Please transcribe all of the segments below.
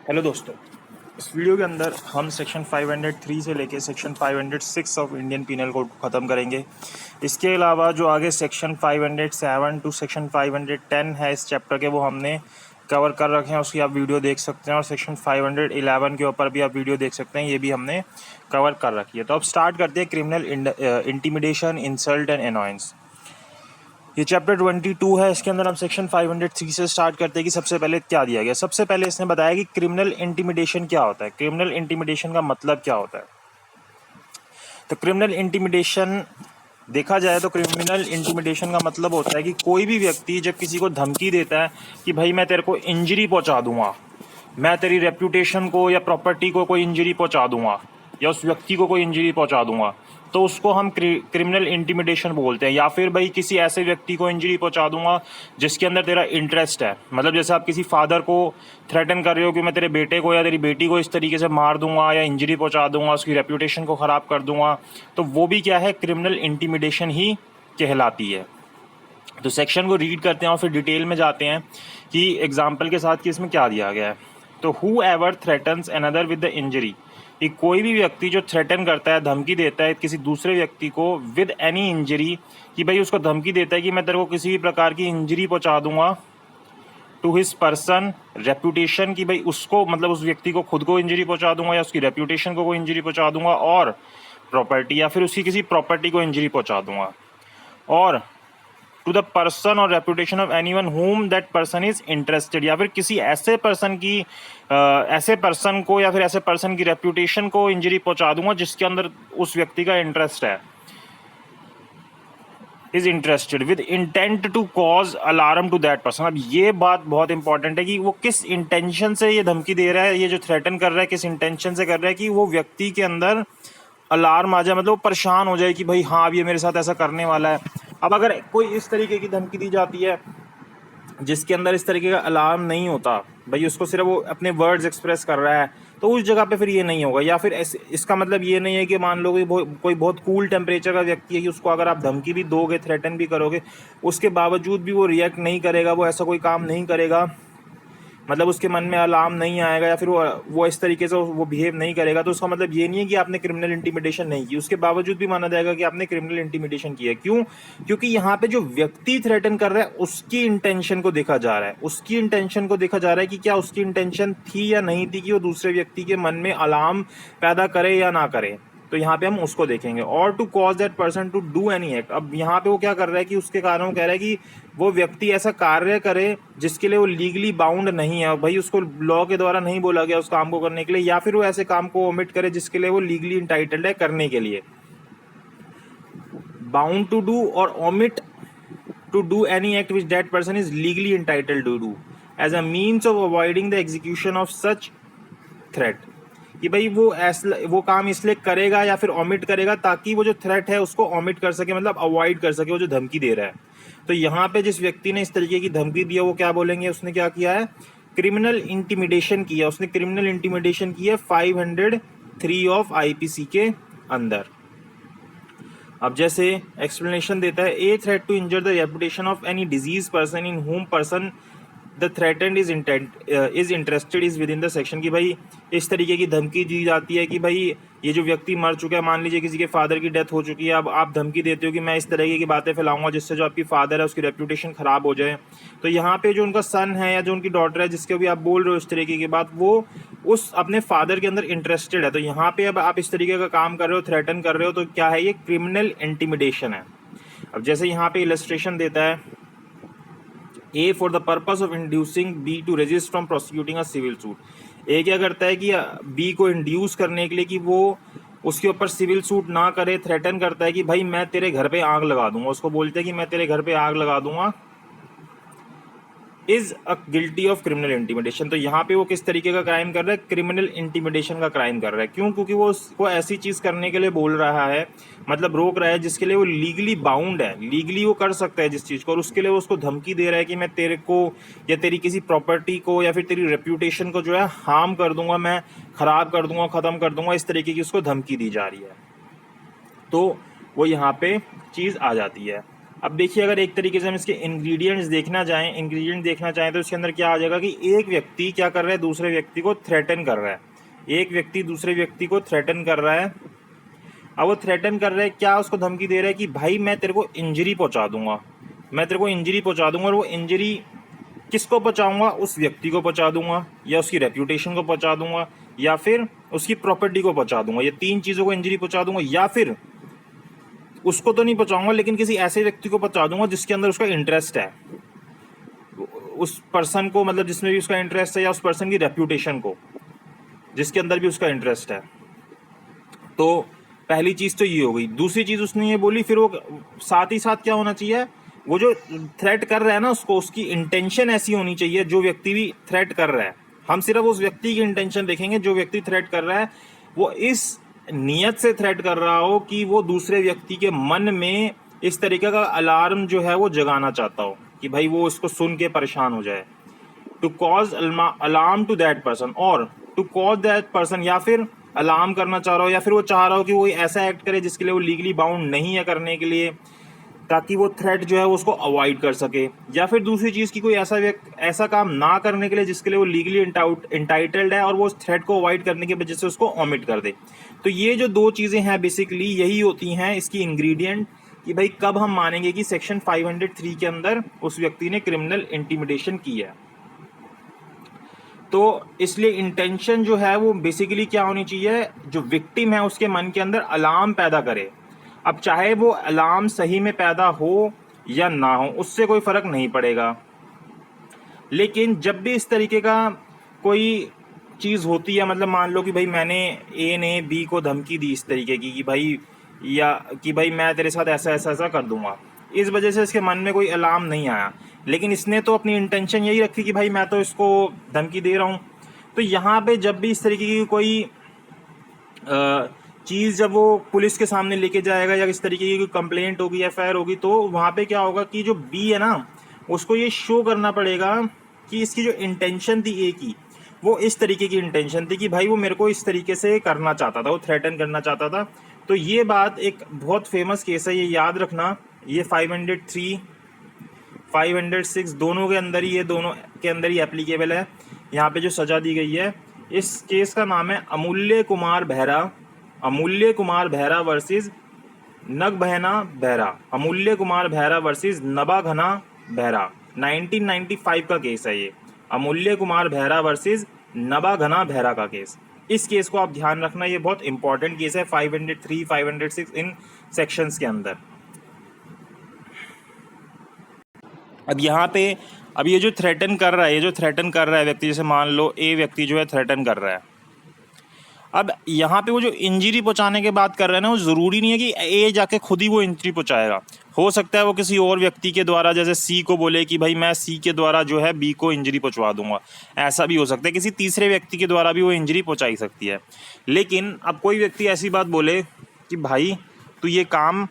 Hello दोस्तों, इस video के अंदर हम सेक्शन 503 से लेके section 506 of Indian penal code को ख़त्म करेंगे। इसके अलावा जो आगे सेक्शन 507 टू सेक्शन 510 है इस चैप्टर के, वो हमने कवर कर रखे हैं, उसकी आप वीडियो देख सकते हैं। और सेक्शन 511 के ऊपर भी आप वीडियो देख सकते हैं, ये भी हमने कवर कर रखी है। तो अब स्टार्ट करते हैं क्रिमिनल इंटिमिडेशन, इंसल्ट एंड एनॉयंस। ये चैप्टर 22 है। इसके अंदर हम सेक्शन 503 से स्टार्ट करते हैं कि सबसे पहले क्या दिया गया। सबसे पहले इसने बताया कि क्रिमिनल इंटिमिडेशन क्या होता है, क्रिमिनल इंटिमिडेशन का मतलब क्या होता है। तो क्रिमिनल इंटिमिडेशन देखा जाए तो क्रिमिनल इंटिमिडेशन का मतलब होता है कि कोई भी व्यक्ति जब किसी को धमकी देता है कि भाई मैं तेरे को इंजरी पहुंचा दूंगा, मैं तेरी रेप्यूटेशन को या प्रॉपर्टी को कोई इंजरी पहुंचा दूंगा, या उस व्यक्ति को कोई इंजरी पहुंचा दूंगा, तो उसको हम क्रिमिनल इंटिमिडेशन बोलते हैं। या फिर भाई किसी ऐसे व्यक्ति को इंजरी पहुंचा दूंगा जिसके अंदर तेरा इंटरेस्ट है। मतलब जैसे आप किसी फादर को थ्रेटन कर रहे हो कि मैं तेरे बेटे को या तेरी बेटी को इस तरीके से मार दूंगा या इंजरी पहुंचा दूंगा, उसकी रेप्यूटेशन को ख़राब कर दूंगा, तो वो भी क्या है, क्रिमिनल इंटिमिडेशन ही कहलाती है। तो सेक्शन को रीड करते हैं और फिर डिटेल में जाते हैं कि एग्जाम्पल के साथ कि इसमें क्या दिया गया है। तो who ever threatens another with the injury, कि कोई भी व्यक्ति जो थ्रेटन करता है, धमकी देता है किसी दूसरे व्यक्ति को विद एनी इंजरी, कि भाई उसको धमकी देता है कि मैं तेरे को किसी भी प्रकार की इंजरी पहुंचा दूंगा, टू हिज पर्सन, रेप्यूटेशन, कि भाई उसको मतलब उस व्यक्ति को खुद को इंजरी पहुंचा दूंगा या उसकी रेप्यूटेशन को कोई इंजरी पहुंचा दूंगा, और प्रॉपर्टी या फिर उसकी किसी प्रॉपर्टी को इंजरी पहुंचा दूंगा, और टू द पर्सन और reputation of anyone whom that person is interested, या फिर किसी ऐसे पर्सन की ऐसे पर्सन को या फिर ऐसे पर्सन की रेपुटेशन को इंजरी पहुंचा दूंगा जिसके अंदर उस व्यक्ति का इंटरेस्ट है, is interested with intent to cause alarm to that person. अब ये बात बहुत इंपॉर्टेंट है कि वो किस इंटेंशन से ये धमकी दे रहा है, ये जो थ्रेटन कर रहा है किस इंटेंशन से कर रहा है, कि वो व्यक्ति के अंदर अलार्म आ जाए, मतलब वो परेशान हो जाए कि भाई हाँ अब ये मेरे साथ ऐसा करने वाला है। अब अगर कोई इस तरीके की धमकी दी जाती है जिसके अंदर इस तरीके का अलार्म नहीं होता, भाई उसको सिर्फ वो अपने वर्ड्स एक्सप्रेस कर रहा है, तो उस जगह पे फिर ये नहीं होगा। या फिर इसका मतलब ये नहीं है कि मान लो कोई बहुत कूल टेम्परेचर का व्यक्ति है कि उसको अगर आप धमकी भी दोगे, थ्रेटन भी करोगे, उसके बावजूद भी वो रिएक्ट नहीं करेगा, वो ऐसा कोई काम नहीं करेगा, मतलब उसके मन में अलार्म नहीं आएगा, या फिर वो इस तरीके से वो बिहेव नहीं करेगा, तो उसका मतलब ये नहीं है कि आपने क्रिमिनल इंटिमिडेशन नहीं की। उसके बावजूद भी माना जाएगा कि आपने क्रिमिनल इंटिमिडेशन किया। क्यों? क्योंकि यहाँ पे जो व्यक्ति थ्रेटन कर रहा है उसकी इंटेंशन को देखा जा रहा है, उसकी इंटेंशन को देखा जा रहा है कि क्या उसकी इंटेंशन थी या नहीं थी कि वो दूसरे व्यक्ति के मन में अलार्म पैदा करे या ना करे। तो यहाँ पे हम उसको देखेंगे। और to cause that person to do any act, अब यहाँ पे वो क्या कर रहा है कि उसके कारण वो कह रहा है कि वो व्यक्ति ऐसा कार्य करे जिसके लिए वो लीगली बाउंड नहीं है, भाई उसको लॉ के द्वारा नहीं बोला गया उस काम को करने के लिए, या फिर वो ऐसे काम को ओमिट करे जिसके लिए वो लीगली इंटाइटल्ड है करने के लिए। Bound to do or omit to do any act which that person is legally entitled to do as a means of avoiding the execution of such threat, कि भाई वो काम इसलिए करेगा या फिर ओमिट करेगा ताकि वो जो थ्रेट है उसको ओमिट कर सके, मतलब अवॉइड कर सके वो जो धमकी दे रहा है। तो यहाँ पे जिस व्यक्ति ने इस तरीके की धमकी दी है वो क्या बोलेंगे, उसने क्या किया है, क्रिमिनल इंटिमिडेशन किया, उसने क्रिमिनल इंटिमिडेशन किया 503 ऑफ आईपीसी के अंदर। अब जैसे एक्सप्लेनेशन देता है, a threat to injure the reputation of any deceased person in whom person the threatened is interested is within the section, की भाई इस तरीके की धमकी दी जाती है कि भाई ये जो व्यक्ति मर चुका है, मान लीजिए किसी के फादर की डेथ हो चुकी है, अब आप धमकी देते हो कि मैं इस तरीके की बातें फैलाऊंगा जिससे जो आपकी फादर है उसकी रेप्यूटेशन खराब हो जाए। तो यहाँ पे जो उनका सन है या जो उनकी डॉटर है जिसके भी आप बोल रहे हो इस तरीके की बात, वो उस अपने फादर के अंदर इंटरेस्टेड है। तो यहाँ पे अब आप इस तरीके का काम कर रहे हो, थ्रेटन कर रहे हो, तो क्या है, ये क्रिमिनल इंटिमिडेशन है। अब जैसे यहाँ पे इलस्ट्रेशन देता है, A for the purpose of inducing B to resist from prosecuting a civil suit, A क्या करता है कि B को इंड्यूस करने के लिए कि वो उसके ऊपर सिविल सूट ना करे, थ्रेटन करता है कि भाई मैं तेरे घर पे आग लगा दूंगा, उसको बोलते हैं कि मैं तेरे घर पे आग लगा दूंगा, is a guilty of criminal intimidation. तो यहाँ पे वो किस तरीके का क्राइम कर रहा है, क्रिमिनल इंटिमिडेशन का क्राइम कर रहा है। क्यों? क्योंकि वो उसको ऐसी चीज करने के लिए बोल रहा है, मतलब रोक रहा है जिसके लिए वो लीगली बाउंड है, लीगली वो कर सकता है जिस चीज को, और उसके लिए वो उसको धमकी दे रहा है कि मैं तेरे को या तेरी किसी प्रॉपर्टी को या फिर तेरी रेप्यूटेशन को जो है हार्म कर दूंगा, मैं खराब कर दूंगा, खत्म कर दूंगा, इस तरीके की उसको धमकी दी जा रही है। तो वो यहाँ पे चीज आ जाती है। अब देखिए, अगर एक तरीके से हम इसके इंग्रेडिएंट्स देखना चाहें तो इसके अंदर क्या आ जाएगा कि एक व्यक्ति क्या कर रहा है, दूसरे व्यक्ति को थ्रेटन कर रहा है। एक व्यक्ति दूसरे व्यक्ति को थ्रेटन कर रहा है। अब वो थ्रेटन कर रहा है, क्या उसको धमकी दे रहा है कि भाई मैं तेरे को इंजरी पहुंचा दूंगा, और वो इंजरी किसको पहुंचाऊंगा, उस व्यक्ति को पहुंचा दूंगा, या उसकी रेप्यूटेशन को पहुंचा दूंगा, या फिर उसकी प्रॉपर्टी को पहुंचा दूंगा। ये तीन चीज़ों को इंजरी पहुंचा दूंगा, या फिर उसको तो नहीं पहुंचाऊंगा लेकिन किसी ऐसे व्यक्ति को पहुंचा दूंगा जिसके अंदर उसका इंटरेस्ट है, उस पर्सन को, मतलब जिसमें भी उसका इंटरेस्ट है, या उस पर्सन की रेप्यूटेशन को जिसके अंदर भी उसका इंटरेस्ट है। तो पहली चीज़ तो ये हो गई। दूसरी चीज़ उसने ये बोली, फिर वो साथ ही साथ क्या होना चाहिए, वो जो थ्रेट कर रहा है ना उसको, उसकी इंटेंशन ऐसी होनी चाहिए, जो व्यक्ति भी थ्रेट कर रहा है, हम सिर्फ उस व्यक्ति की इंटेंशन देखेंगे, जो व्यक्ति थ्रेट कर रहा है वो इस नियत से थ्रेट कर रहा हो कि वो दूसरे व्यक्ति के मन में इस तरीके का अलार्म जो है वो जगाना चाहता हो कि भाई वो इसको सुन के परेशान हो जाए। To cause alarm to that person, or to cause that person, या फिर अलार्म करना चाह रहा हो, या फिर वो चाह रहा हो कि वो ऐसा एक्ट करे जिसके लिए वो लीगली बाउंड नहीं है करने के लिए, ताकि वो थ्रेट जो है वो उसको अवॉइड कर सके। या फिर दूसरी चीज़ की कोई ऐसा काम ना करने के लिए जिसके लिए वो लीगली इंटाइटल्ड है, और वो उस थ्रेट को अवॉइड करने की वजह से उसको ओमिट कर दे। तो ये जो दो चीज़ें हैं बेसिकली यही होती हैं इसकी इंग्रेडिएंट, कि भाई कब हम मानेंगे कि सेक्शन 503 के अंदर उस व्यक्ति ने क्रिमिनल इंटिमिडेशन की है। तो इसलिए इंटेंशन जो है वो बेसिकली क्या होनी चाहिए, जो विक्टिम है उसके मन के अंदर अलार्म पैदा करे। अब चाहे वो अलार्म सही में पैदा हो या ना हो, उससे कोई फर्क नहीं पड़ेगा, लेकिन जब भी इस तरीके का कोई चीज़ होती है, मतलब मान लो कि भाई मैंने ए ने बी को धमकी दी इस तरीके की कि भाई, या कि भाई मैं तेरे साथ ऐसा ऐसा ऐसा कर दूंगा, इस वजह से इसके मन में कोई अलार्म नहीं आया, लेकिन इसने तो अपनी इंटेंशन यही रखी कि भाई मैं तो इसको धमकी दे रहा हूँ। तो यहाँ पे जब भी इस तरीके की कोई चीज़ जब वो पुलिस के सामने लेके जाएगा, या इस तरीके की कोई कंप्लेंट होगी, एफआईआर होगी, तो वहाँ पे क्या होगा कि जो बी है ना उसको ये शो करना पड़ेगा कि इसकी जो इंटेंशन थी ए की, वो इस तरीके की इंटेंशन थी कि भाई वो मेरे को इस तरीके से करना चाहता था, वो थ्रेटन करना चाहता था। तो ये बात एक बहुत फेमस केस है, ये याद रखना। ये 503 506 दोनों के अंदर ही, ये दोनों के अंदर ही एप्लीकेबल है। यहाँ पे जो सज़ा दी गई है, इस केस का नाम है अमूल्य कुमार बेहरा वर्सेस नगबहना बेहरा, अमूल्य कुमार बेहरा वर्सेस नबाघना बेहरा। 1995 का केस है ये, अमूल्य कुमार बेहरा वर्सेस नबाघना बेहरा का केस। इस केस को आप ध्यान रखना, ये बहुत इंपॉर्टेंट केस है 503 506 इन सेक्शंस के अंदर। अब यहाँ पे अब ये जो थ्रेटन कर रहा है व्यक्ति, जैसे मान लो ए व्यक्ति जो है थ्रेटन कर रहा है, अब यहाँ पे वो जो इंजरी पहुँचाने के बात कर रहे हैं ना, वो ज़रूरी नहीं है कि ए जाके खुद ही वो इंजरी पहुँचाएगा। हो सकता है वो किसी और व्यक्ति के द्वारा, जैसे सी को बोले कि भाई मैं सी के द्वारा जो है बी को इंजरी पहुँचवा दूंगा, ऐसा भी हो सकता है। किसी तीसरे व्यक्ति के द्वारा भी वो इंजरी पहुँचाई सकती है। लेकिन अब कोई व्यक्ति ऐसी बात बोले कि भाई तू ये काम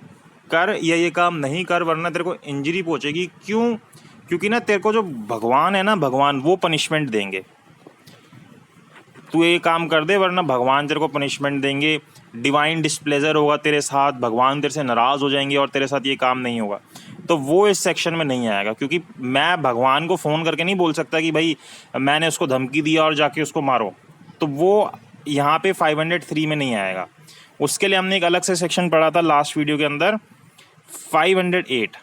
कर या ये काम नहीं कर, वरना तेरे को इंजरी पहुँचेगी। क्यों? क्योंकि ना तेरे को जो भगवान है ना, भगवान वो पनिशमेंट देंगे। तू ये काम कर दे वरना भगवान तेरे को पनिशमेंट देंगे, डिवाइन डिस्प्लेजर होगा तेरे साथ, भगवान तेरे से नाराज़ हो जाएंगे और तेरे साथ ये काम नहीं होगा। तो वो इस सेक्शन में नहीं आएगा, क्योंकि मैं भगवान को फ़ोन करके नहीं बोल सकता कि भाई मैंने उसको धमकी दिया और जाके उसको मारो। तो वो यहाँ पे 503 में नहीं आएगा। उसके लिए हमने एक अलग से सेक्शन पढ़ा था लास्ट वीडियो के अंदर, 508,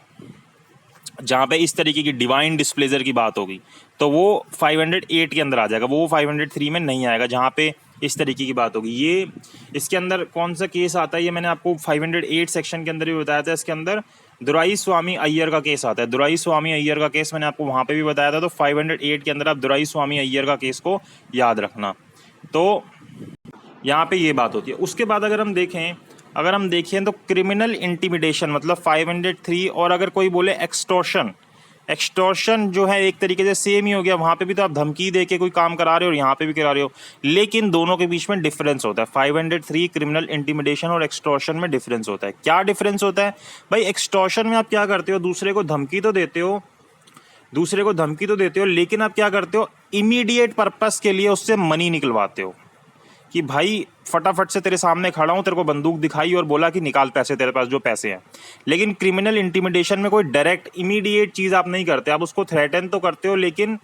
जहाँ पे इस तरीके की डिवाइन डिस्प्लेजर की बात होगी, तो वो 508 के अंदर आ जाएगा। वो 503 में नहीं आएगा जहाँ पे इस तरीके की बात होगी। ये इसके अंदर कौन सा केस आता है, ये मैंने आपको 508 सेक्शन के अंदर भी बताया था। इसके अंदर दुराई स्वामी अय्यर का केस आता है। दुराई स्वामी अय्यर का केस मैंने आपको वहाँ पे भी बताया था। तो 508 के अंदर आप दुराई स्वामी अय्यर का केस को याद रखना। तो यहाँ पे ये बात होती है। उसके बाद अगर हम देखें तो क्रिमिनल इंटिमिडेशन मतलब 503, और अगर कोई बोले एक्सटॉर्शन जो है एक तरीके से सेम ही हो गया। वहाँ पे भी तो आप धमकी दे के कोई काम करा रहे हो और यहाँ पे भी करा रहे हो, लेकिन दोनों के बीच में डिफरेंस होता है। 503 क्रिमिनल इंटिमिडेशन और एक्सटॉर्शन में डिफरेंस होता है। क्या डिफरेंस होता है भाई? एक्सटॉर्शन में आप क्या करते हो, दूसरे को धमकी तो देते हो, लेकिन आप क्या करते हो, इमीडिएट पर्पस के लिए उससे मनी निकलवाते हो कि भाई फटाफट से तेरे सामने खड़ा हूँ, तेरे को बंदूक दिखाई और बोला कि निकाल पैसे, तेरे पास जो पैसे हैं। लेकिन क्रिमिनल इंटिमिडेशन में कोई डायरेक्ट इमीडिएट चीज़ आप नहीं करते, आप उसको थ्रेटन तो करते हो, लेकिन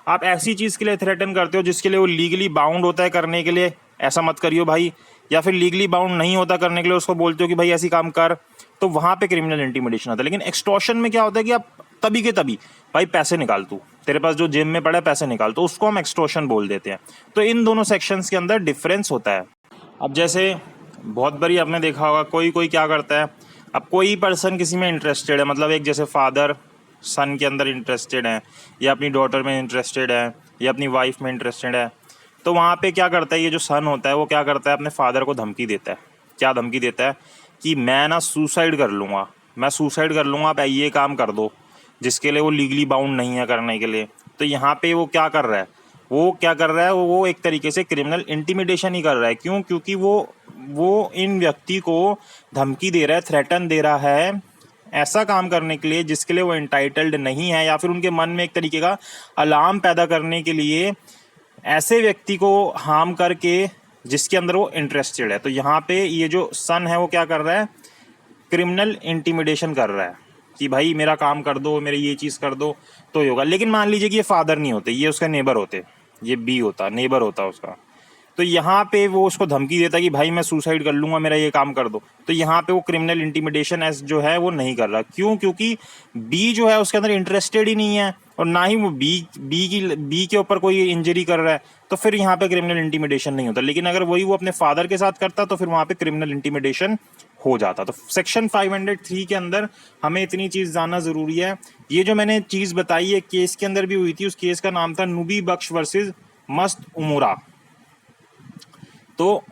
आप ऐसी चीज़ के लिए थ्रेटन करते हो जिसके लिए वो लीगली बाउंड होता है करने के लिए, ऐसा मत करियो भाई। या फिर लीगली बाउंड नहीं होता करने के लिए, उसको बोलते हो कि भाई ऐसी काम कर, तो वहाँ पे क्रिमिनल इंटिमिडेशन आता है। लेकिन एक्सटॉर्शन में क्या होता है कि आप तभी के तभी भाई पैसे निकाल, तू तेरे पास जो जेब में पड़ा है पैसे निकाल, तो उसको हम एक्सटॉर्शन बोल देते हैं। तो इन दोनों सेक्शंस के अंदर डिफरेंस होता है। अब जैसे बहुत बारी आपने देखा होगा कोई कोई क्या करता है, अब कोई पर्सन किसी में इंटरेस्टेड है, मतलब एक जैसे फादर सन के अंदर इंटरेस्टेड है, या अपनी डॉटर में इंटरेस्टेड है, या अपनी वाइफ में इंटरेस्टेड है, तो वहाँ पे क्या करता है, ये जो सन होता है वो क्या करता है, अपने फादर को धमकी देता है। क्या धमकी देता है कि मैं ना सुसाइड कर लूँगा, मैं सुसाइड कर लूँगा, आप ये काम कर दो, जिसके लिए वो लीगली बाउंड नहीं है करने के लिए। तो यहाँ पे वो क्या कर रहा है, वो क्या कर रहा है, वो एक तरीके से क्रिमिनल इंटिमिडेशन ही कर रहा है। क्यों? क्योंकि वो इन व्यक्ति को धमकी दे रहा है, थ्रेटन दे रहा है ऐसा काम करने के लिए जिसके लिए वो एंटाइटल्ड नहीं है, या फिर उनके मन में एक तरीके का अलार्म पैदा करने के लिए ऐसे व्यक्ति को हार्म करके जिसके अंदर वो इंटरेस्टेड है। तो यहाँ पे ये जो सन है वो क्या कर रहा है, क्रिमिनल इंटिमिडेशन कर रहा है कि भाई मेरा काम कर दो, मेरे ये चीज़ कर दो तो होगा। लेकिन मान लीजिए कि ये फादर नहीं होते, ये उसका नेबर होते, ये बी होता, नेबर होता उसका, तो यहाँ पे वो उसको धमकी देता कि भाई मैं सुसाइड कर लूँगा, मेरा ये काम कर दो। तो यहाँ पे वो क्रिमिनल इंटिमिडेशन एस जो है वो नहीं कर रहा। क्यों? क्योंकि बी जो है उसके अंदर इंटरेस्टेड ही नहीं है, और ना ही वो बी के ऊपर कोई इंजरी कर रहा है, तो फिर यहाँ पे क्रिमिनल इंटिमिडेशन नहीं होता। लेकिन अगर वही वो अपने फादर के साथ करता तो फिर वहाँ पे क्रिमिनल इंटिमिडेशन हो जाता। तो सेक्शन 503 के अंदर हमें इतनी चीज़ जानना ज़रूरी है। ये जो मैंने चीज़ बताई है केस के अंदर भी हुई थी, उस केस का नाम था नूबी बख्श वर्सेस मस्त उमुरा, तो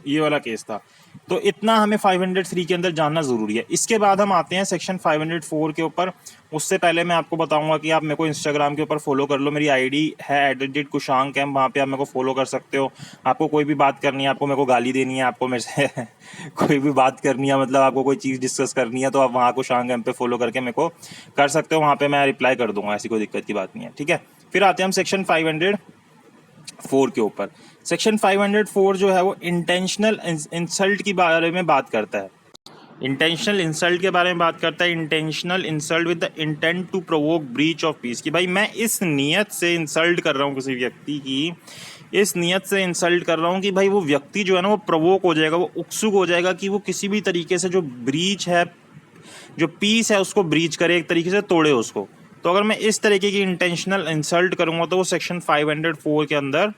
ये वाला केस था। तो इतना हमें 503 के अंदर जानना ज़रूरी है। इसके बाद हम आते हैं सेक्शन 504 के ऊपर। उससे पहले मैं आपको बताऊंगा कि आप मेरे को इंस्टाग्राम के ऊपर फॉलो कर लो, मेरी आईडी है @कुशांक है, वहाँ पे आप मेरे को फॉलो कर सकते हो। आपको कोई भी बात करनी है, आपको मेरे को गाली देनी है, आपको मेरे से कोई भी बात करनी है, मतलब आपको कोई चीज़ डिस्कस करनी है, तो आप वहाँ कुशांक एम पे फॉलो करके मेरे को कर सकते हो। वहाँ पर मैं रिप्लाई कर दूंगा, ऐसी कोई दिक्कत की बात नहीं है, ठीक है। फिर आते हैं हम सेक्शन 504 के ऊपर। सेक्शन 504 जो है वो इंटेंशनल इंसल्ट के बारे में बात करता है। इंटेंशनल इंसल्ट के बारे में बात करता है। Intentional insult with the intent to provoke breach of peace, कि भाई मैं इस नियत से इंसल्ट कर रहा हूँ किसी व्यक्ति की, इस नियत से इंसल्ट कर रहा हूँ कि भाई वो व्यक्ति जो है ना वो प्रोवोक हो जाएगा, वो उत्सुक हो जाएगा कि वो किसी भी तरीके से जो ब्रीच है, जो पीस है उसको ब्रीच करे, एक तरीके से तोड़े उसको। तो अगर मैं इस तरीके की इंटेंशनल इंसल्ट करूँगा तो वो सेक्शन 504 के अंदर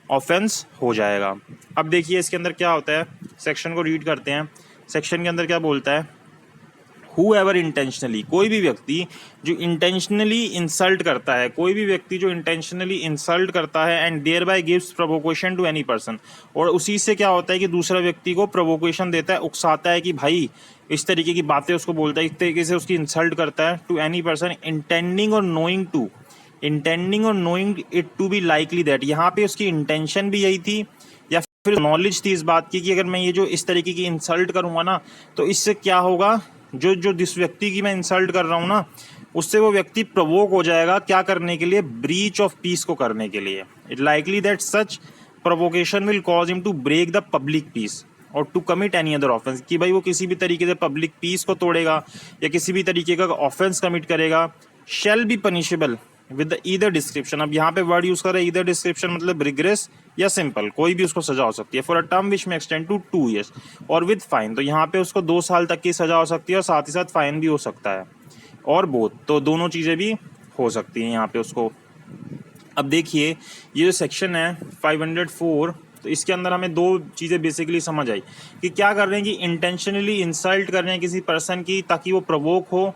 ऑफेंस हो जाएगा। अब देखिए इसके अंदर क्या होता है, सेक्शन को रीड करते हैं। सेक्शन के अंदर क्या बोलता है, whoever इंटेंशनली, कोई भी व्यक्ति जो इंटेंशनली इंसल्ट करता है, कोई भी व्यक्ति जो इंटेंशनली इंसल्ट करता है and thereby gives provocation to any person, और उसी से क्या होता है कि दूसरा व्यक्ति को प्रोवोकेशन देता है, उकसाता है कि भाई इस तरीके की बातें उसको बोलता है, इस तरीके से उसकी इंसल्ट करता है, to any person intending or knowing to, intending or knowing it to be likely that, यहाँ पे उसकी इंटेंशन भी यही थी या फिर नॉलेज थी इस बात की कि अगर मैं ये जो इस तरीके की इंसल्ट करूँगा ना तो इससे क्या होगा, जो जो जिस व्यक्ति की मैं इंसल्ट कर रहा हूँ ना उससे वो व्यक्ति प्रोवोक हो जाएगा, क्या करने के लिए, ब्रीच ऑफ पीस को करने के लिए। It likely that such provocation will cause him to break the public peace और to commit any other offence, कि भाई वो किसी भी तरीके से पब्लिक पीस को तोड़ेगा या किसी भी तरीके का ऑफेंस कमिट करेगा। Shall be punishable with either description, अब यहाँ पे वर्ड यूज कर रहे हैं ईदर डिस्क्रिप्शन, मतलब रिग्रेस या सिंपल, कोई भी उसको सजा हो सकती है, for a term which may extend to 2 years or with fine, तो यहाँ पे उसको 2 साल तक की सजा हो सकती है और साथ ही साथ फाइन भी हो सकता है, और बोथ, तो दोनों चीज़ें भी हो सकती हैं यहाँ पे उसको। अब देखिए ये जो सेक्शन है 504, तो इसके अंदर हमें 2 चीज़ें बेसिकली समझ आई कि क्या कर रहे हैं कि इंटेंशनली इंसल्ट कर रहे हैं किसी पर्सन की ताकि वो प्रोवोक हो।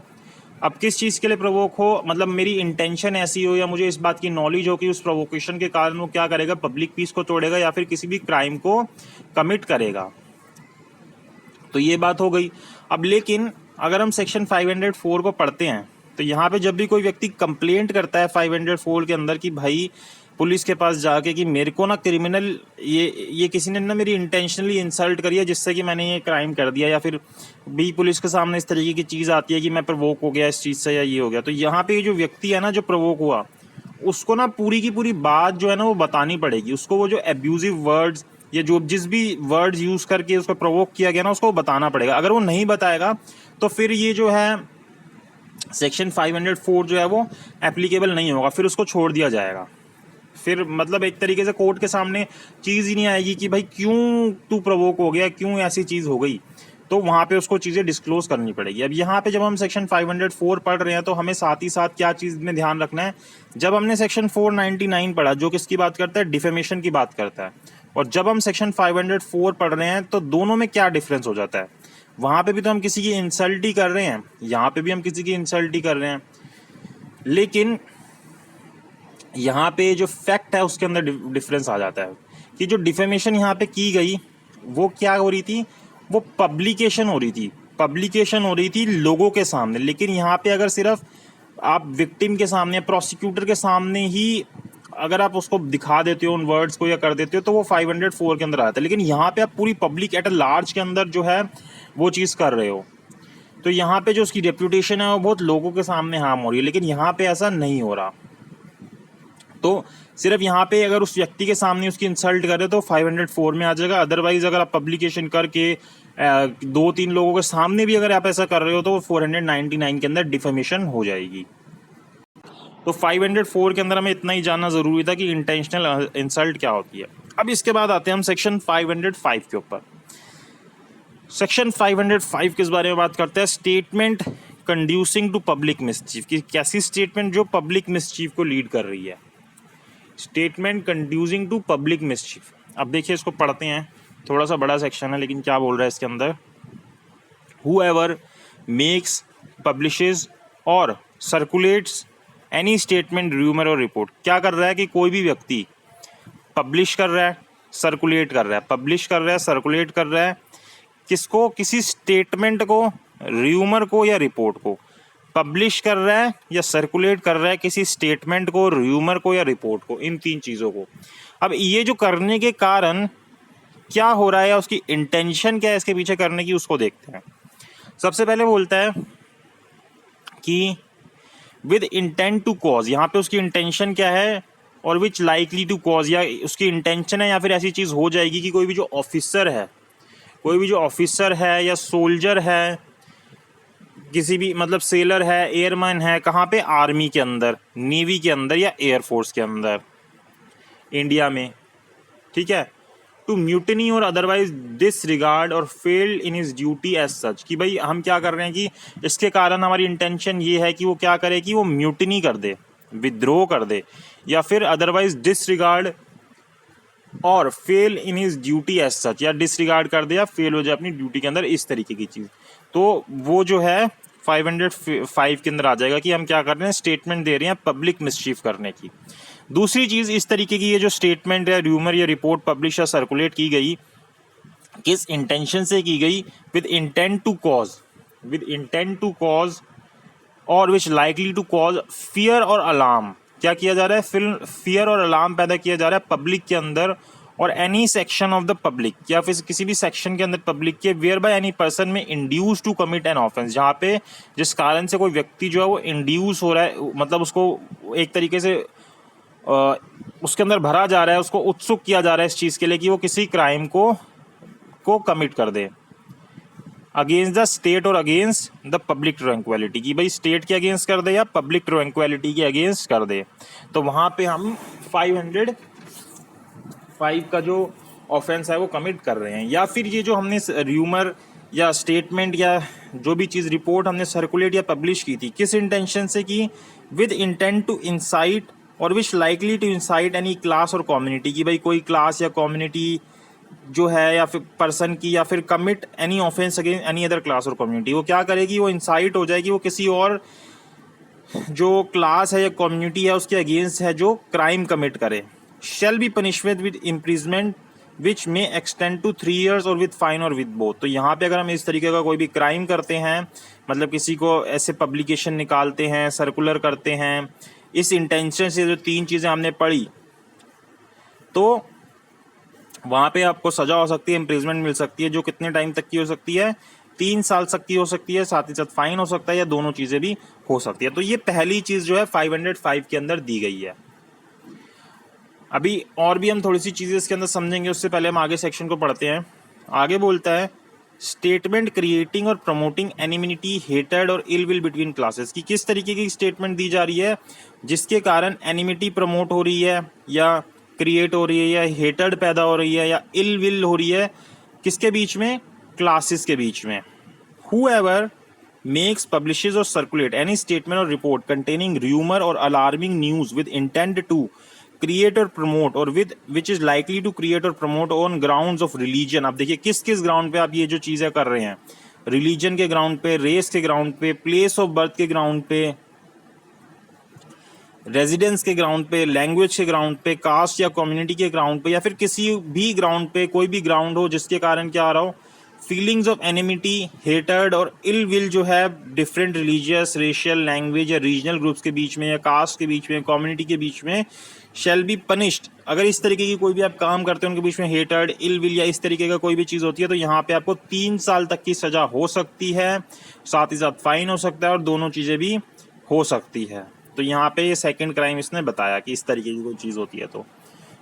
अब किस चीज़ के लिए प्रोवोक हो, मतलब मेरी इंटेंशन ऐसी हो या मुझे इस बात की नॉलेज हो कि उस प्रोवोकेशन के कारण वो क्या करेगा, पब्लिक पीस को तोड़ेगा या फिर किसी भी क्राइम को कमिट करेगा। तो ये बात हो गई। अब लेकिन अगर हम सेक्शन 504 को पढ़ते हैं तो यहाँ पे जब भी कोई व्यक्ति कंप्लेंट करता है 504 के अंदर कि भाई पुलिस के पास जाके कि मेरे को ना क्रिमिनल ये किसी ने ना मेरी इंटेंशनली इंसल्ट करी है जिससे कि मैंने ये क्राइम कर दिया, या फिर भी पुलिस के सामने इस तरीके की चीज़ आती है कि मैं प्रवोक हो गया इस चीज़ से या ये हो गया, तो यहाँ पे जो व्यक्ति है ना जो प्रवोक हुआ उसको ना पूरी की पूरी बात जो है ना वो बतानी पड़ेगी उसको, वो जो एब्यूजिव वर्ड्स या जो जिस भी वर्ड्स यूज करके उसको प्रोवोक किया गया ना उसको बताना पड़ेगा। अगर वो नहीं बताएगा तो फिर ये जो है सेक्शन 504 जो है वो एप्लीकेबल नहीं होगा, फिर उसको छोड़ दिया जाएगा। फिर मतलब एक तरीके से कोर्ट के सामने चीज़ ही नहीं आएगी कि भाई क्यों तू प्रोवोक हो गया, क्यों ऐसी चीज़ हो गई, तो वहाँ पे उसको चीज़ें डिस्क्लोज करनी पड़ेगी। अब यहाँ पे जब हम सेक्शन 504 पढ़ रहे हैं तो हमें साथ ही साथ क्या चीज़ में ध्यान रखना है, जब हमने सेक्शन 499 पढ़ा जो किसकी बात करता है, डिफेमेशन की बात करता है, और जब हम सेक्शन 504 पढ़ रहे हैं तो दोनों में क्या डिफरेंस हो जाता है। वहाँ पे भी तो हम किसी की इंसल्ट ही कर रहे हैं, यहाँ पे भी हम किसी की इंसल्ट ही कर रहे हैं, लेकिन यहाँ पे जो फैक्ट है उसके अंदर डिफरेंस आ जाता है कि जो डिफेमेशन यहाँ पे की गई वो क्या हो रही थी, वो पब्लिकेशन हो रही थी लोगों के सामने। लेकिन यहाँ पे अगर सिर्फ आप विक्टिम के सामने, प्रोसिक्यूटर के सामने ही अगर आप उसको दिखा देते हो उन वर्ड्स को या कर देते हो तो वो 504 के अंदर आता है। लेकिन यहाँ पे आप पूरी पब्लिक एट अ लार्ज के अंदर जो है वो चीज़ कर रहे हो, तो यहाँ पे जो उसकी रेप्यूटेशन है वो बहुत लोगों के सामने हार्म हो रही है, लेकिन यहाँ पे ऐसा नहीं हो रहा। तो सिर्फ यहाँ पे अगर उस व्यक्ति के सामने उसकी इंसल्ट करे तो 504 में आ जाएगा। अदरवाइज अगर आप पब्लिकेशन करके 2-3 लोगों के सामने भी अगर आप ऐसा कर रहे हो तो वो 499 के अंदर डिफेमेशन हो जाएगी। तो 504 के अंदर हमें इतना ही जानना ज़रूरी था कि इंटेंशनल इंसल्ट क्या होती है। अब इसके बाद आते हैं हम सेक्शन 505 के ऊपर। सेक्शन 505 किस बारे में बात करते हैं, स्टेटमेंट कंड्यूसिंग टू पब्लिक मिसचीफ की कैसी स्टेटमेंट जो पब्लिक मिसचीफ को लीड कर रही है, स्टेटमेंट कंड्यूसिंग टू पब्लिक मिसचीफ। अब देखिए इसको पढ़ते हैं, थोड़ा सा बड़ा सेक्शन है लेकिन क्या बोल रहा है इसके अंदर, whoever makes, publishes और circulates any statement, rumor और report। क्या कर रहा है कि कोई भी व्यक्ति पब्लिश कर रहा है, सर्कुलेट कर रहा है, पब्लिश कर रहा है, सर्कुलेट कर रहा है, किसको, किसी स्टेटमेंट को, र्यूमर को या रिपोर्ट को, पब्लिश कर रहा है या सर्कुलेट कर रहा है किसी स्टेटमेंट को, र्यूमर को या रिपोर्ट को, इन 3 चीज़ों को। अब ये जो करने के कारण क्या हो रहा है या उसकी इंटेंशन क्या है इसके पीछे करने की, उसको देखते हैं। सबसे पहले बोलता है कि विद इंटेंट टू कॉज, यहाँ पे उसकी इंटेंशन क्या है, और विच लाइकली टू कॉज, या उसकी इंटेंशन है या फिर ऐसी चीज़ हो जाएगी कि कोई भी जो ऑफिसर है या सोल्जर है, किसी भी मतलब सेलर है, एयरमैन है, कहाँ पे, आर्मी के अंदर, नेवी के अंदर या एयरफोर्स के अंदर इंडिया में, ठीक है, to mutiny or otherwise disregard or failed in his duty as such, कि भाई हम क्या कर रहे हैं कि इसके कारण हमारी इंटेंशन ये है कि वो क्या करे कि वो म्यूटनी कर दे, विद्रोह कर दे, या फिर otherwise disregard or fail in his duty as such, या डिसरिगार्ड कर दे या फेल हो जाए अपनी ड्यूटी के अंदर, इस तरीके की चीज़। तो वो जो है 505 के अंदर आ जाएगा कि हम क्या कर रहे हैं, स्टेटमेंट दे रहे हैं पब्लिक मिसचीफ करने की। दूसरी चीज़ इस तरीके की, ये जो स्टेटमेंट या र्यूमर या रिपोर्ट पब्लिश या सर्कुलेट की गई, किस इंटेंशन से की गई, विद इंटेंट टू कॉज और which likely to cause fear और अलार्म। क्या किया जा रहा है, फियर और अलार्म पैदा किया जा रहा है पब्लिक के अंदर, or any section of the public, या फिर किसी भी सेक्शन के अंदर पब्लिक के, whereby any person may induce to commit an offence, जहाँ पे जिस कारण से कोई व्यक्ति जो है वो इंड्यूस हो रहा है, मतलब उसको एक तरीके से उसके अंदर भरा जा रहा है, उसको उत्सुक किया जा रहा है इस चीज़ के लिए कि वो किसी क्राइम को कमिट कर दे, अगेंस्ट द स्टेट और अगेंस्ट द पब्लिक ट्रैंक्विलिटी, कि भाई स्टेट के अगेंस्ट कर दे या पब्लिक ट्रैंक्विलिटी के अगेंस्ट कर दे। तो वहाँ पे हम 505 का जो ऑफेंस है वो कमिट कर रहे हैं। या फिर ये जो हमने र्यूमर या स्टेटमेंट या जो भी चीज़ रिपोर्ट हमने सर्कुलेट या पब्लिश की थी, किस इंटेंशन से की, विद इंटेंट टू इंसाइट और which likely to incite any class और कम्युनिटी, की भाई कोई क्लास या कम्युनिटी जो है या फिर पर्सन की, या फिर commit any offence against any other class और कम्युनिटी, वो क्या करेगी, वो इंसाइट हो जाएगी, वो किसी और जो क्लास है या कम्युनिटी है उसके अगेंस्ट है जो क्राइम कमिट करे, shall be punishment with imprisonment which may extend to 3 years or with fine or with both. तो यहाँ पे अगर हम इस तरीके का कोई भी क्राइम करते हैं, मतलब किसी को ऐसे पब्लिकेशन निकालते हैं, सर्कुलर करते हैं, इस इंटेंशन से जो 3 चीज़ें हमने पढ़ी, तो वहाँ पे आपको सजा हो सकती है, इम्प्रिजमेंट मिल सकती है, जो कितने टाइम तक की हो सकती है, 3 साल तक की हो सकती है, साथ ही साथ फाइन हो सकता है, या दोनों चीज़ें भी हो सकती है। तो ये पहली चीज़ जो है 505 के अंदर दी गई है। अभी और भी हम थोड़ी सी चीज़ें इसके अंदर समझेंगे, उससे पहले हम आगे सेक्शन को पढ़ते हैं। आगे बोलता है स्टेटमेंट क्रिएटिंग और प्रमोटिंग एनिमिटी, हेटेड और इल विल बिटवीन क्लासेस, की किस तरीके की स्टेटमेंट दी जा रही है जिसके कारण एनिमिटी प्रमोट हो रही है या क्रिएट हो रही है या हेटेड पैदा हो रही है या इल विल हो रही है, किसके बीच में? क्लासेस के बीच में। Whoever makes, publishes or circulate any statement or report containing rumor or alarming news with intent to create or promote or with which is likely to create or promote on grounds of religion। अब देखिए किस किस ground पे आप ये जो चीज़ें कर रहे हैं, रिलीजन के ग्राउंड पे, रेस के ग्राउंड पे, प्लेस ऑफ बर्थ के ग्राउंड पे, रेजिडेंस के ग्राउंड पे, लैंग्वेज के ग्राउंड पे, कास्ट या कम्युनिटी के ग्राउंड पे, या फिर किसी भी ग्राउंड पे, कोई भी ग्राउंड हो जिसके कारण क्या आ रहा हो, फीलिंग्स ऑफ एनिमिटी, हेटर्ड और इल विल जो है डिफरेंट रिलीजियस, रेशियल, लैंग्वेज या रीजनल ग्रुप्स के बीच में या कास्ट के बीच में, कम्युनिटी के बीच में, शैल बी पनिश्ड। अगर इस तरीके की कोई भी आप काम करते हैं उनके बीच में हेटर्ड, इल विल या इस तरीके का कोई भी चीज़ होती है तो यहाँ पे आपको 3 साल तक की सज़ा हो सकती है, साथ ही साथ फाइन हो सकता है और दोनों चीज़ें भी हो सकती है। तो यहाँ पे ये सेकंड क्राइम इसने बताया कि इस तरीके की कोई चीज़ होती है। तो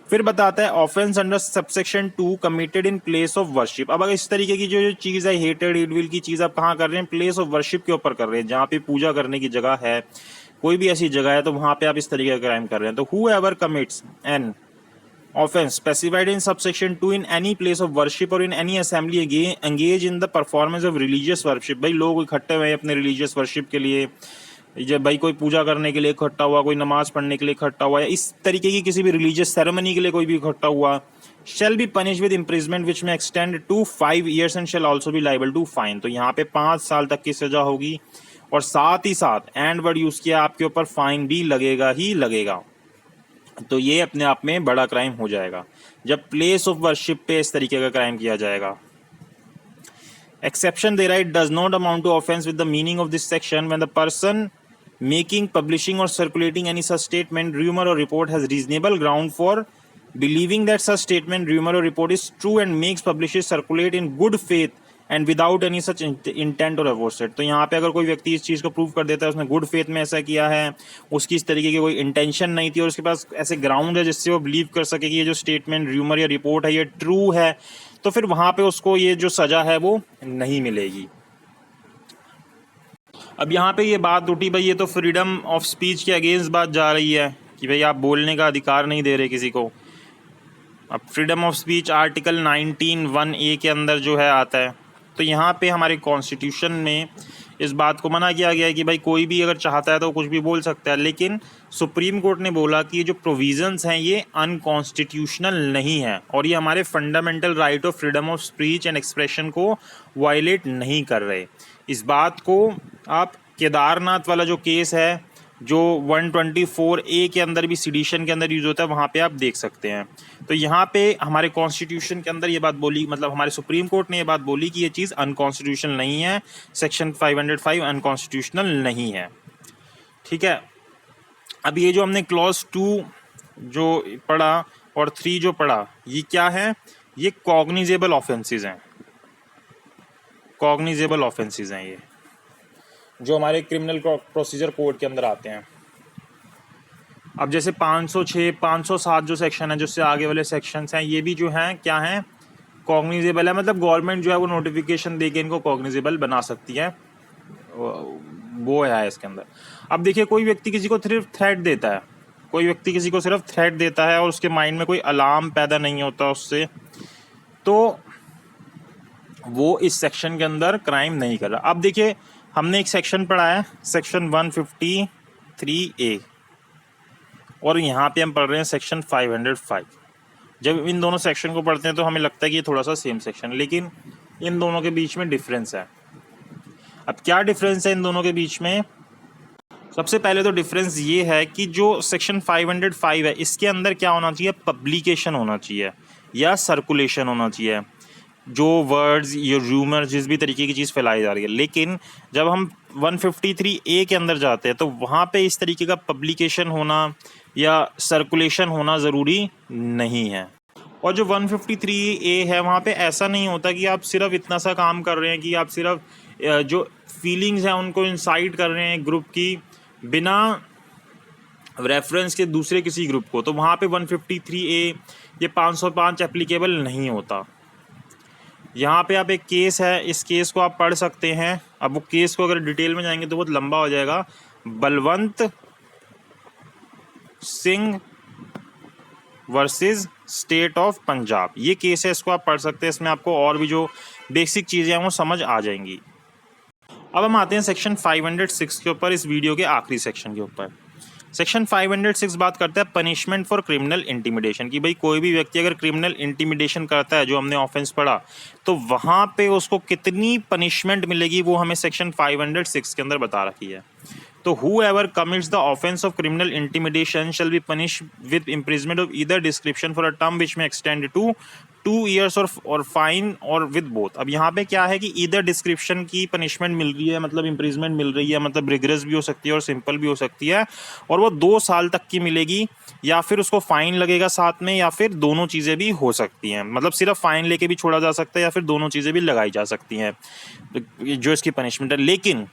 फिर बताता है offence under subsection 2 committed in place of worship. अब अगर इस तरीके की जो चीज़ है, हेटेड इलविल की चीज़ आप कहाँ कर रहे हैं? प्लेस ऑफ वर्शिप के ऊपर कर रहे हैं, जहाँ पे पूजा करने की जगह है, कोई भी ऐसी जगह है तो वहाँ पे आप इस तरीके का क्राइम कर रहे हैं। तो whoever commits an offense specified in subsection 2 in any place of worship or in any assembly engage in the performance of religious worship। भाई लोग इकट्ठे हुए हैं अपने रिलीजियस वर्शिप के लिए, जब भाई कोई पूजा करने के लिए इकट्ठा हुआ, कोई नमाज पढ़ने के लिए इकट्ठा हुआ, या इस तरीके की किसी भी रिलीजियस सेरेमनी के लिए कोई भी इकट्ठा हुआ, shall be punish with imprisonment which may extend to 5 years and shall also be liable to fine. तो यहाँ पे 5 साल तक की सजा होगी और साथ ही साथ एंड वर्ड यूज किया, आपके ऊपर फाइन भी लगेगा ही लगेगा। तो ये अपने आप में बड़ा क्राइम हो जाएगा जब प्लेस ऑफ वर्शिप पे इस तरीके का क्राइम किया जाएगा। एक्सेप्शन दे रहा है, it does not amount to offence with the meaning of this section when the person making, publishing or circulating any such statement, rumor or report has reasonable ground for believing that such statement, rumor or report is true and makes, publishes, circulate in good faith and without any such intent or aversive। तो यहाँ पे अगर कोई व्यक्ति इस चीज़ को prove कर देता है उसने गुड फेथ में ऐसा किया है, उसकी इस तरीके की कोई इंटेंशन नहीं थी और उसके पास ऐसे ग्राउंड है जिससे वो बिलीव कर सके कि ये जो स्टेटमेंट, रूमर या रिपोर्ट है ये ट्रू है, तो फिर वहाँ पे उसको ये जो सज़ा है वो नहीं मिलेगी। अब यहाँ पे ये बात उठी भाई, ये तो फ्रीडम ऑफ स्पीच के अगेंस्ट बात जा रही है कि भाई आप बोलने का अधिकार नहीं दे रहे किसी को। अब freedom of speech article 19(1)(a) के अंदर जो है आता है, तो यहाँ पे हमारे कॉन्स्टिट्यूशन में इस बात को मना किया गया है कि भाई कोई भी अगर चाहता है तो कुछ भी बोल सकता है, लेकिन सुप्रीम कोर्ट ने बोला कि ये जो प्रोविजंस हैं ये अनकॉन्स्टिट्यूशनल नहीं है और ये हमारे fundamental right of freedom of speech and expression को वायलेट नहीं कर रहे। इस बात को आप केदारनाथ वाला जो केस है जो 124(a) के अंदर भी सिडिशन के अंदर यूज होता है वहाँ पे आप देख सकते हैं। तो यहाँ पे हमारे कॉन्स्टिट्यूशन के अंदर ये बात बोली, मतलब हमारे सुप्रीम कोर्ट ने ये बात बोली कि ये चीज़ अनकॉन्स्टिट्यूशनल नहीं है, सेक्शन 505 अनकॉन्स्टिट्यूशनल नहीं है। ठीक है, अब ये जो हमने क्लॉज 2 जो पढ़ा और 3 जो पढ़ा, ये क्या है? ये कॉग्निजेबल ऑफेंसेस हैं, कॉग्निजेबल ऑफेंसेस हैं ये जो हमारे क्रिमिनल प्रोसीजर कोड के अंदर आते हैं। अब जैसे 506, 507 जो सेक्शन है, जिससे आगे वाले सेक्शंस हैं, ये भी जो हैं क्या हैं? कॉग्निजेबल है, मतलब गवर्नमेंट जो है वो नोटिफिकेशन देके इनको कॉग्निजेबल बना सकती है, वो है इसके अंदर। अब देखिए कोई व्यक्ति किसी को सिर्फ थ्रेट देता है, कोई व्यक्ति किसी को सिर्फ थ्रेट देता है और उसके माइंड में कोई अलार्म पैदा नहीं होता उससे, तो वो इस सेक्शन के अंदर क्राइम नहीं कर रहा। अब देखिए हमने एक सेक्शन पढ़ा है, सेक्शन 153(a) और यहाँ पे हम पढ़ रहे हैं सेक्शन 505। जब इन दोनों सेक्शन को पढ़ते हैं तो हमें लगता है कि ये थोड़ा सा सेम सेक्शन, लेकिन इन दोनों के बीच में डिफरेंस है। अब क्या डिफरेंस है इन दोनों के बीच में? सबसे पहले तो डिफरेंस ये है कि जो सेक्शन 505 है इसके अंदर क्या होना चाहिए? पब्लिकेशन होना चाहिए या सर्कुलेशन होना चाहिए, जो वर्ड्स या रूमर जिस भी तरीके की चीज़ फैलाई जा रही है। लेकिन जब हम 153(a) के अंदर जाते हैं तो वहाँ पे इस तरीके का पब्लिकेशन होना या सर्कुलेशन होना ज़रूरी नहीं है। और जो 153(a) है वहाँ पे ऐसा नहीं होता कि आप सिर्फ इतना सा काम कर रहे हैं कि आप सिर्फ जो फीलिंग्स हैं उनको इंसाइट कर रहे हैं ग्रुप की, बिना रेफरेंस के दूसरे किसी ग्रुप को, तो वहाँ पे 153A ये 505 एप्लीकेबल नहीं होता। यहाँ पे आप एक केस है, इस केस को आप पढ़ सकते हैं। अब वो केस को अगर डिटेल में जाएंगे तो बहुत लंबा हो जाएगा। Balwant Singh versus state of Punjab, ये केस है, इसको आप पढ़ सकते हैं। इसमें आपको और भी जो बेसिक चीज़ें हैं वो समझ आ जाएंगी। अब हम आते हैं सेक्शन 506 के ऊपर, इस वीडियो के आखिरी सेक्शन के ऊपर। सेक्शन 506 बात करता है पनिशमेंट फॉर क्रिमिनल इंटिमिडेशन की। भाई कोई भी व्यक्ति अगर क्रिमिनल इंटिमिडेशन करता है, जो हमने ऑफेंस पढ़ा, तो वहाँ पे उसको कितनी पनिशमेंट मिलेगी वो हमें सेक्शन 506 के अंदर बता रखी है। तो whoever commits the offense of criminal intimidation shall be punished with imprisonment of either description for a term which may extend to 2 years or fine or with both। अब यहाँ पे क्या है कि either description की पनिशमेंट मिल रही है, मतलब इम्प्रिजमेंट मिल रही है, मतलब रिग्रेस भी हो सकती है और सिंपल भी हो सकती है, और वो 2 साल तक की मिलेगी, या फिर उसको फाइन लगेगा साथ में, या फिर दोनों चीज़ें भी हो सकती हैं। मतलब सिर्फ फाइन लेके भी छोड़ा जा सकता है, या फिर दोनों चीज़ें भी लगाई जा सकती हैं जो इसकी पनिशमेंट है। लेकिन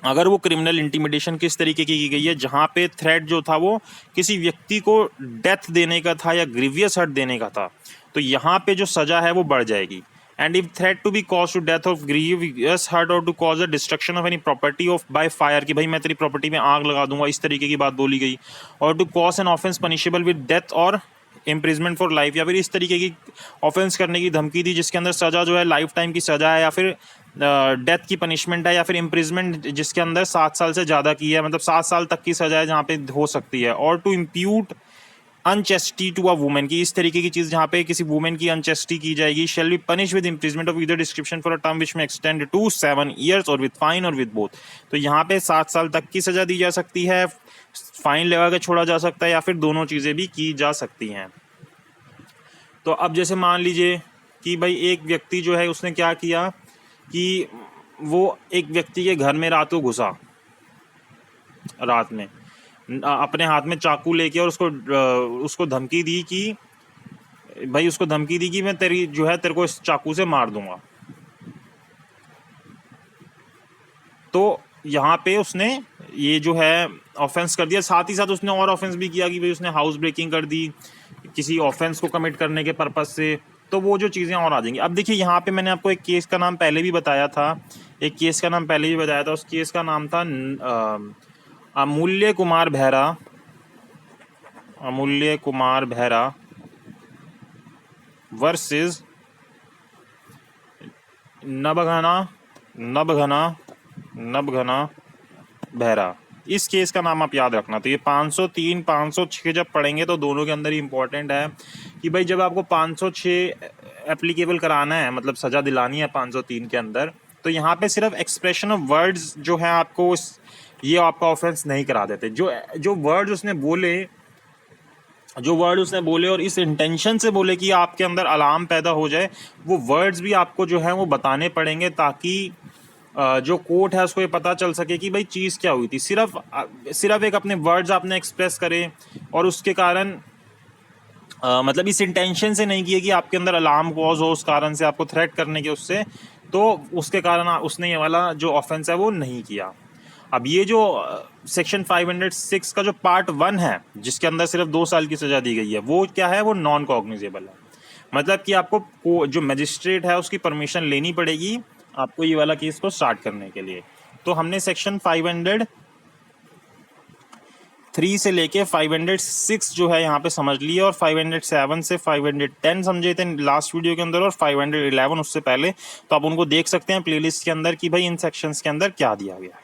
अगर वो क्रिमिनल इंटिमिडेशन किस तरीके की गई है, जहाँ पे थ्रेट जो था वो किसी व्यक्ति को डेथ देने का था या ग्रीवियस हर्ट देने का था, तो यहाँ पे जो सज़ा है वो बढ़ जाएगी। And if threat to be cause to death of grievous hurt और to cause a destruction of any property of by fire, कि भाई मैं तेरी प्रॉपर्टी में आग लगा दूंगा, इस तरीके की बात बोली गई, और to cause an offence punishable with death और इम्प्रिजमेंट फॉर लाइफ, या फिर इस तरीके की ऑफेंस करने की धमकी दी जिसके अंदर सज़ा जो है लाइफ टाइम की सज़ा है, या फिर डेथ की पनिशमेंट है, या फिर इम्प्रिजमेंट जिसके अंदर 7 साल से ज़्यादा की है, मतलब 7 साल तक की सज़ा है जहाँ पे हो सकती है। और to impute unchastity to a women, की इस तरीके की चीज़ जहाँ पे किसी वुमेन की अनचेस्टी की जाएगी, shall be punish with imprisonment of either description for a term which may extend to 7 years or with fine or with both. तो यहाँ पे 7 साल तक की सज़ा दी जा सकती है, फाइन लगा के छोड़ा जा सकता है, या फिर दोनों चीज़ें भी की जा सकती हैं। तो अब जैसे मान लीजिए कि भाई एक व्यक्ति जो है उसने क्या किया कि वो एक व्यक्ति के घर में रात को घुसा, रात में अपने हाथ में चाकू लेके, और उसको धमकी दी कि भाई उसको धमकी दी कि मैं तेरी जो है तेरे को इस चाकू से मार दूंगा। तो यहाँ पे उसने ये जो है ऑफेंस कर दिया। साथ ही साथ उसने और ऑफेंस भी किया कि भाई उसने हाउस ब्रेकिंग कर दी किसी ऑफेंस को कमिट करने के पर्पज से। तो वो जो चीज़ें और आ जाएंगी। अब देखिए यहाँ पे मैंने आपको एक केस का नाम पहले भी बताया था, उस केस का नाम था अमूल्य कुमार बेहरा वर्सेस नबघना बेहरा। इस केस का नाम आप याद रखना। तो ये 503 506 जब पढ़ेंगे तो दोनों के अंदर ही इंपॉर्टेंट है कि भाई जब आपको 506 एप्लीकेबल कराना है, मतलब सज़ा दिलानी है 503 के अंदर, तो यहाँ पे सिर्फ एक्सप्रेशन ऑफ वर्ड्स जो है आपको ये आपका ऑफेंस नहीं करा देते। जो वर्ड्स उसने बोले और इस इंटेंशन से बोले कि आपके अंदर अलार्म पैदा हो जाए, वो वर्ड्स भी आपको जो है वो बताने पड़ेंगे, ताकि जो कोर्ट है उसको ये पता चल सके कि भाई चीज़ क्या हुई थी। सिर्फ एक अपने वर्ड्स आपने एक्सप्रेस करे और उसके कारण मतलब इस इंटेंशन से नहीं किया कि आपके अंदर अलार्म कॉज हो, उस कारण से आपको थ्रेट करने के उससे, तो उसके कारण उसने ये वाला जो ऑफेंस है वो नहीं किया। अब ये जो सेक्शन 506 का जो पार्ट 1 है जिसके अंदर सिर्फ 2 साल की सज़ा दी गई है, वो क्या है, वो नॉन कॉग्निजेबल है। मतलब कि आपको जो मजिस्ट्रेट है उसकी परमिशन लेनी पड़ेगी आपको ये वाला केस को स्टार्ट करने के लिए। तो हमने सेक्शन 503 से लेके 506 जो है यहाँ पे समझ लिया, और 507 से 510 समझे थे लास्ट वीडियो के अंदर, और 511 उससे पहले। तो आप उनको देख सकते हैं प्लेलिस्ट के अंदर कि भाई इन सेक्शंस के अंदर क्या दिया गया है।